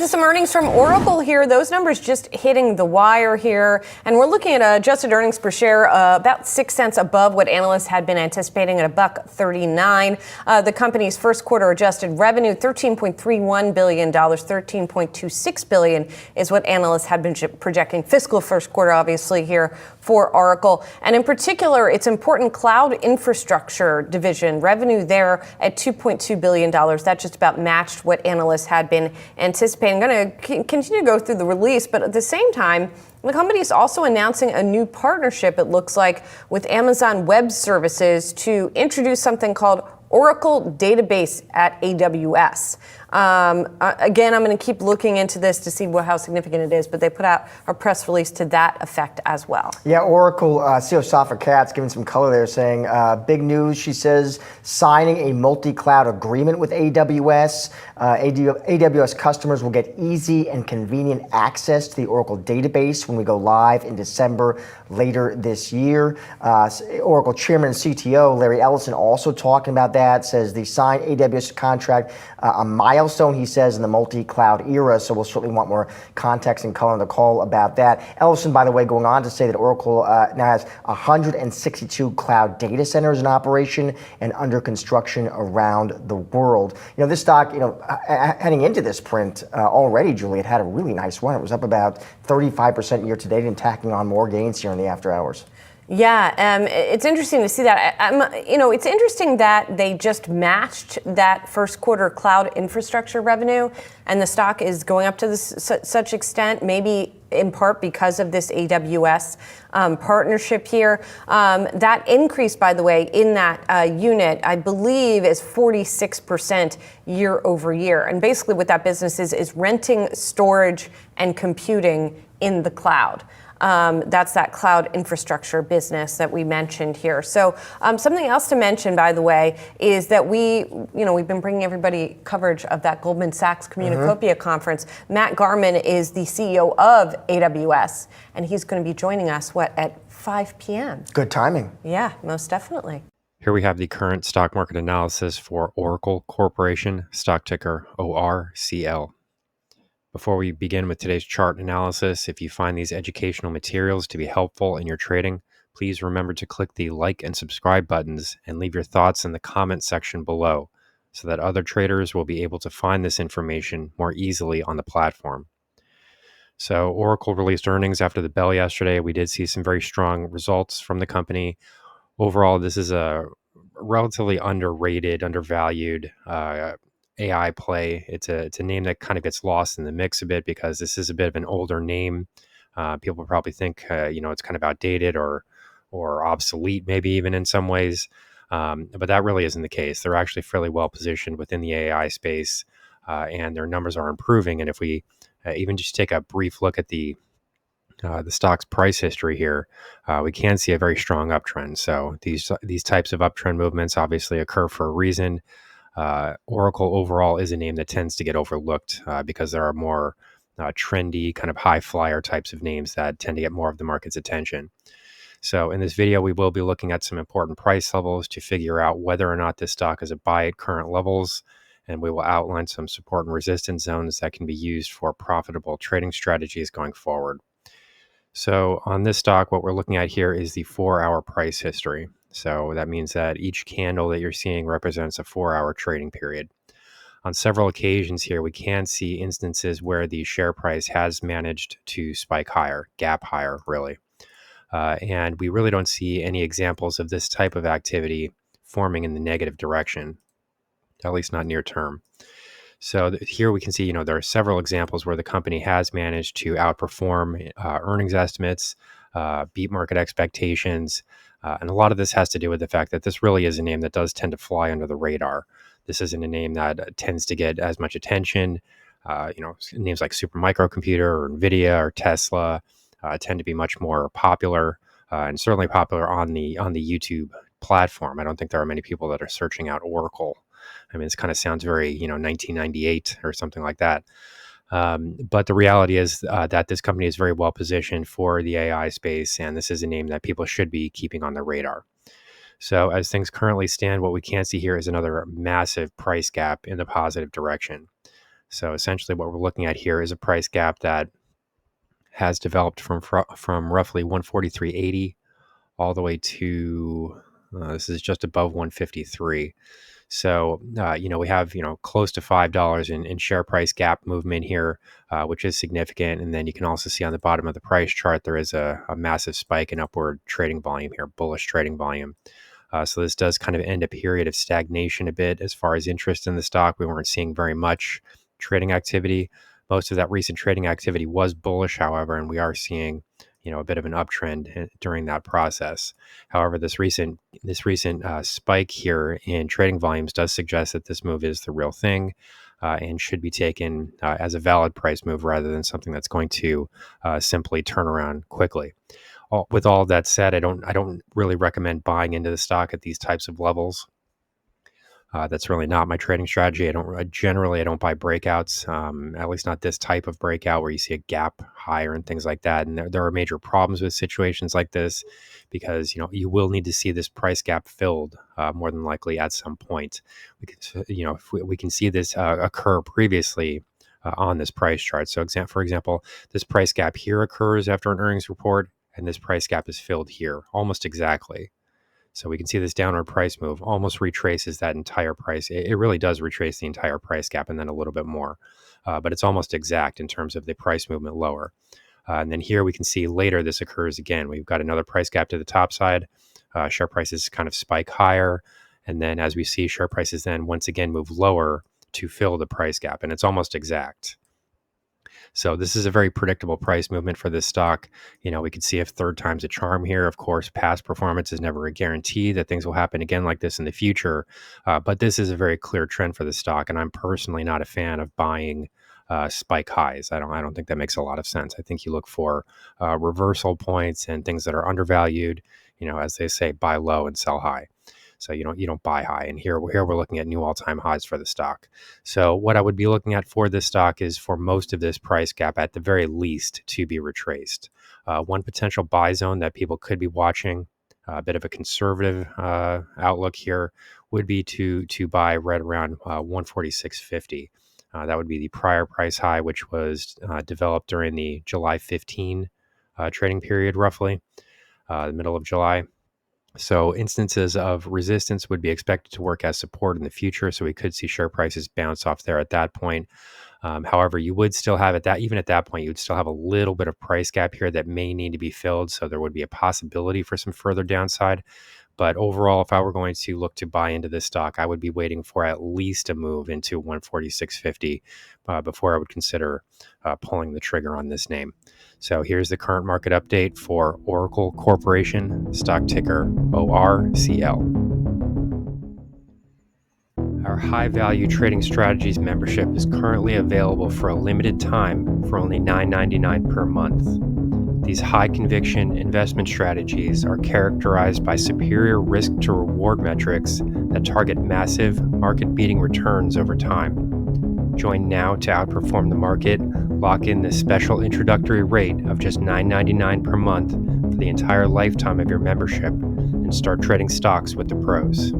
at some earnings from Oracle here. Those numbers just hitting the wire here. And we're looking at adjusted earnings per share about 6 cents above what analysts had been anticipating at $1.39. The company's first quarter adjusted revenue, $13.31 billion, $13.26 billion is what analysts had been projecting. Fiscal first quarter, obviously, here for Oracle. And in particular, its important cloud infrastructure division, revenue there at $2.2 billion. That just about matched what analysts had been anticipating. I'm going to continue to go through the release, but at the same time, the company is also announcing a new partnership, it looks like, with Amazon Web Services to introduce something called Oracle Database at AWS. Again, I'm going to keep looking into this to see how significant it is, but they put out a press release to that effect as well. Yeah, Oracle CEO Safra Catz giving some color there, saying big news, she says, signing a multi-cloud agreement with AWS. AWS customers will get easy and convenient access to the Oracle database when we go live in December later this year. Oracle Chairman and CTO Larry Ellison also talking about that, says the signed AWS contract, a milestone, he says, in the multi-cloud era, so we'll certainly want more context and color on the call about that. Ellison, by the way, going on to say that Oracle now has 162 cloud data centers in operation and under construction around the world. You know, this stock, heading into this print already, Julie, it had a really nice run. It was up about 35% year to date and tacking on more gains here in the after hours. Yeah, it's interesting to see that. It's interesting that they just matched that first quarter cloud infrastructure revenue, and the stock is going up to such extent, maybe in part because of this AWS partnership here. That increase, by the way, in that unit, I believe, is 46% year over year. And basically what that business is renting storage and computing in the cloud. That's that cloud infrastructure business that we mentioned here. So something else to mention, by the way, is that we've been bringing everybody coverage of that Goldman Sachs Communacopia conference. Matt Garman is the CEO of AWS, and he's going to be joining us, at 5 p.m. Good timing. Yeah, most definitely. Here we have the current stock market analysis for Oracle Corporation, stock ticker ORCL. Before we begin with today's chart analysis, if you find these educational materials to be helpful in your trading, please remember to click the like and subscribe buttons and leave your thoughts in the comment section below so that other traders will be able to find this information more easily on the platform. So Oracle released earnings after the bell yesterday. We did see some very strong results from the company. Overall, this is a relatively underrated, undervalued AI play. It's a name that kind of gets lost in the mix a bit because this is a bit of an older name. People probably think it's kind of outdated or obsolete, maybe even in some ways. But that really isn't the case. They're actually fairly well positioned within the AI space, and their numbers are improving. And if we even just take a brief look at the stock's price history here, we can see a very strong uptrend. So these types of uptrend movements obviously occur for a reason. Oracle overall is a name that tends to get overlooked because there are more trendy, kind of high flyer types of names that tend to get more of the market's attention. So in this video, we will be looking at some important price levels to figure out whether or not this stock is a buy at current levels, and we will outline some support and resistance zones that can be used for profitable trading strategies going forward. So on this stock, what we're looking at here is the 4-hour price history. So that means that each candle that you're seeing represents a 4-hour trading period. On several occasions here, we can see instances where the share price has managed to spike higher, gap higher, really. And we really don't see any examples of this type of activity forming in the negative direction, at least not near term. So here we can see, there are several examples where the company has managed to outperform earnings estimates, beat market expectations. And a lot of this has to do with the fact that this really is a name that does tend to fly under the radar. This isn't a name that tends to get as much attention. Names like Supermicro or NVIDIA or Tesla tend to be much more popular and certainly popular on the YouTube platform. I don't think there are many people that are searching out Oracle. I mean, this kind of sounds very, 1998 or something like that. But the reality is that this company is very well positioned for the AI space, and this is a name that people should be keeping on their radar. So as things currently stand, what we can see here is another massive price gap in the positive direction. So essentially what we're looking at here is a price gap that has developed from roughly 143.80 all the way to this is just above 153. So, we have, close to $5 in share price gap movement here, which is significant. And then you can also see on the bottom of the price chart, there is a massive spike in upward trading volume here, bullish trading volume. So this does kind of end a period of stagnation a bit as far as interest in the stock. We weren't seeing very much trading activity. Most of that recent trading activity was bullish, however, and we are seeing, a bit of an uptrend during that process. However, this recent spike here in trading volumes does suggest that this move is the real thing, and should be taken as a valid price move rather than something that's going to simply turn around quickly. With all of that said, I don't really recommend buying into the stock at these types of levels. That's really not my trading strategy. I don't buy breakouts, at least not this type of breakout where you see a gap higher and things like that. And there are major problems with situations like this because you will need to see this price gap filled more than likely at some point. We can see this occur previously on this price chart. So for example, this price gap here occurs after an earnings report, and this price gap is filled here almost exactly. So we can see this downward price move almost retraces that entire price. It really does retrace the entire price gap and then a little bit more. But it's almost exact in terms of the price movement lower. And then here we can see later this occurs again. We've got another price gap to the top side. Share prices kind of spike higher. And then as we see, share prices then once again move lower to fill the price gap. And it's almost exact. So this is a very predictable price movement for this stock. We could see if third time's a charm here. Of course, past performance is never a guarantee that things will happen again like this in the future. But this is a very clear trend for the stock, and I'm personally not a fan of buying spike highs. I don't think that makes a lot of sense. I think you look for reversal points and things that are undervalued. As they say, buy low and sell high. So you don't buy high. And here we're looking at new all-time highs for the stock. So what I would be looking at for this stock is for most of this price gap at the very least to be retraced. One potential buy zone that people could be watching, a bit of a conservative outlook here, would be to buy right around 146.50. That would be the prior price high, which was developed during the July 15 trading period, roughly the middle of July. So instances of resistance would be expected to work as support in the future. So we could see share prices bounce off there at that point. However, you would still have even at that point, you would still have a little bit of price gap here that may need to be filled. So there would be a possibility for some further downside. But overall, if I were going to look to buy into this stock, I would be waiting for at least a move into 146.50 before I would consider pulling the trigger on this name. So here's the current market update for Oracle Corporation, stock ticker ORCL. Our high value trading strategies membership is currently available for a limited time for only $9.99 per month. These high conviction investment strategies are characterized by superior risk to reward metrics that target massive market beating returns over time. Join now to outperform the market. Lock in this special introductory rate of just $9.99 per month for the entire lifetime of your membership and start trading stocks with the pros.